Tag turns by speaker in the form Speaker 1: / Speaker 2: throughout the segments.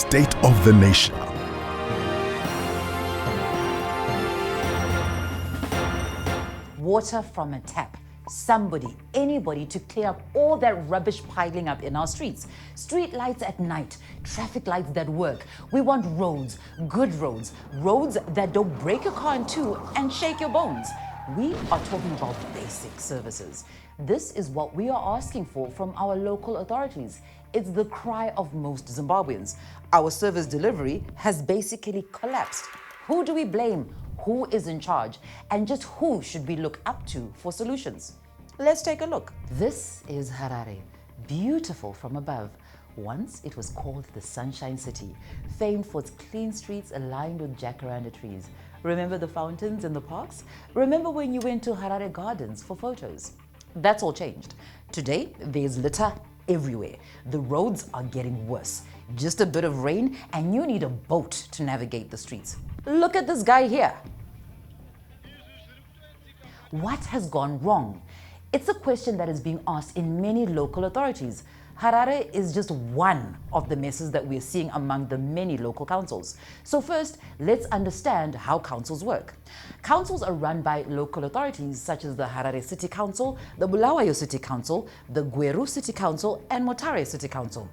Speaker 1: state of the nation.
Speaker 2: Water from a tap. Somebody, anybody to clear up all that rubbish piling up in our streets. Street lights at night, traffic lights that work. We want roads, good roads, roads that don't break a car in two and shake your bones. We are talking about basic services. This is what we are asking for from our local authorities. It's the cry of most Zimbabweans. Our service delivery has basically collapsed. Who do we blame? Who is in charge? And just who should we look up to for solutions? Let's take a look. This is Harare, beautiful from above. Once it was called the Sunshine City, famed for its clean streets aligned with jacaranda trees. Remember the fountains in the parks? Remember when you went to Harare Gardens for photos? That's all changed. Today, there's litter everywhere. The roads are getting worse. Just a bit of rain and you need a boat to navigate the streets. Look at this guy here. What has gone wrong? It's a question that is being asked in many local authorities. Harare is just one of the messes that we're seeing among the many local councils. So first, let's understand how councils work. Councils are run by local authorities such as the Harare City Council, the Bulawayo City Council, the Gweru City Council, and Motare City Council.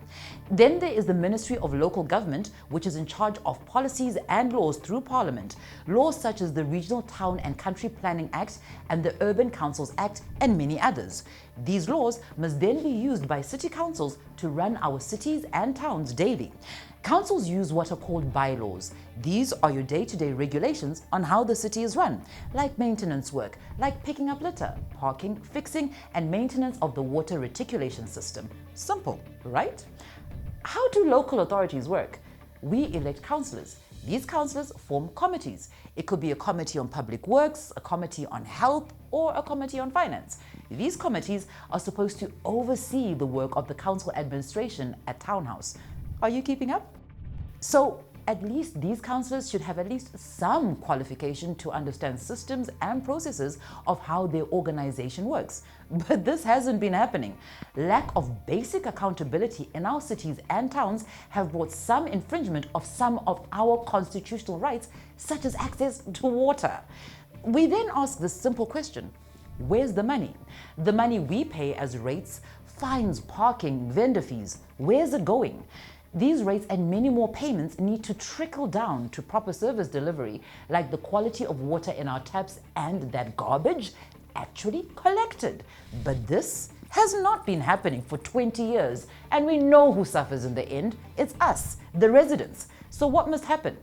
Speaker 2: Then there is the Ministry of Local Government, which is in charge of policies and laws through Parliament. Laws such as the Regional Town and Country Planning Act and the Urban Councils Act and many others. These laws must then be used by city councils to run our cities and towns daily. Councils use what are called bylaws. These are your day-to-day regulations on how the city is run, like maintenance work, like picking up litter, parking, fixing, and maintenance of the water reticulation system. Simple, right? How do local authorities work? We elect councillors. These councillors form committees. It could be a committee on public works, a committee on health, or a committee on finance. These committees are supposed to oversee the work of the council administration at Townhouse. Are you keeping up? So at least these councillors should have at least some qualification to understand systems and processes of how their organization works. But this hasn't been happening. Lack of basic accountability in our cities and towns have brought some infringement of some of our constitutional rights, such as access to water. We then ask this simple question: where's the money? The money we pay as rates, fines, parking, vendor fees, where's it going? These rates and many more payments need to trickle down to proper service delivery, like the quality of water in our taps and that garbage actually collected. But this has not been happening for 20 years, and we know who suffers in the end. It's us, the residents. So what must happen?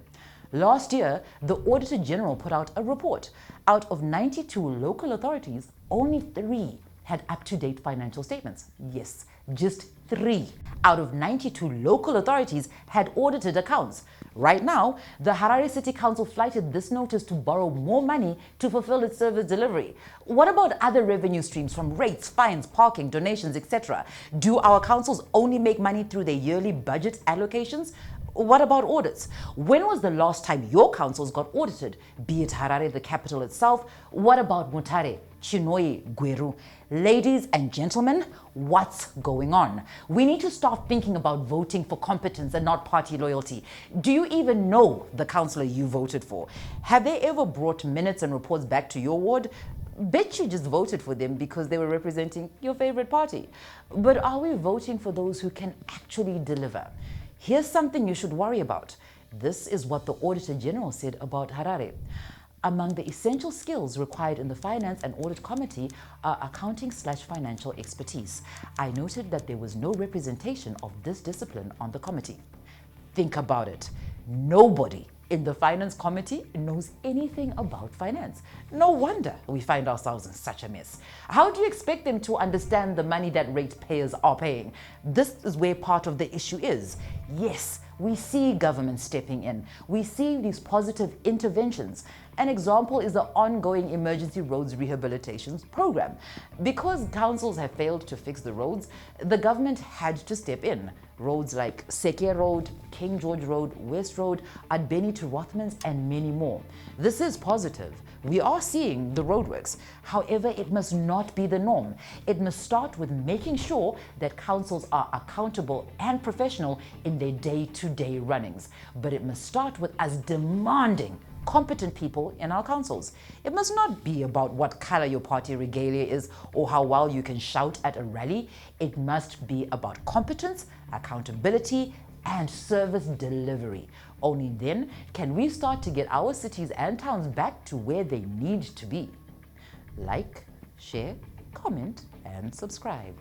Speaker 2: Last year, the Auditor General put out a report. Out of 92 local authorities, only 3 had up-to-date financial statements. Yes, just 3 out of 92 local authorities had audited accounts. Right now, the Harare City Council flighted this notice to borrow more money to fulfill its service delivery. What about other revenue streams from rates, fines, parking, donations, etc.? Do our councils only make money through their yearly budget allocations? What about audits? When was the last time your councils got audited? Be it Harare, the capital itself. What about Motare, Chinhoyi, Gweru? Ladies and gentlemen, what's going on? We need to start thinking about voting for competence and not party loyalty. Do you even know the councillor you voted for? Have they ever brought minutes and reports back to your ward? Bet you just voted for them because they were representing your favorite party. But are we voting for those who can actually deliver? Here's something you should worry about. This is what the Auditor General said about Harare. Among the essential skills required in the Finance and Audit Committee are accounting/financial expertise. I noted that there was no representation of this discipline on the committee. Think about it. Nobody in the Finance Committee knows anything about finance. No wonder we find ourselves in such a mess. How do you expect them to understand the money that ratepayers are paying? This is where part of the issue is. Yes, we see government stepping in. We see these positive interventions. An example is the ongoing emergency roads rehabilitation program. Because councils have failed to fix the roads, the government had to step in. Roads like Seke Road, King George Road, West Road, Adbeni to Rothmans, and many more. This is positive. We are seeing the roadworks. However, it must not be the norm. It must start with making sure that councils are accountable and professional in their day-to-day runnings. But it must start with us demanding competent people in our councils. It must not be about what color your party regalia is or how well you can shout at a rally. It must be about competence, accountability, and service delivery. Only then can we start to get our cities and towns back to where they need to be. Like, share, comment, and subscribe.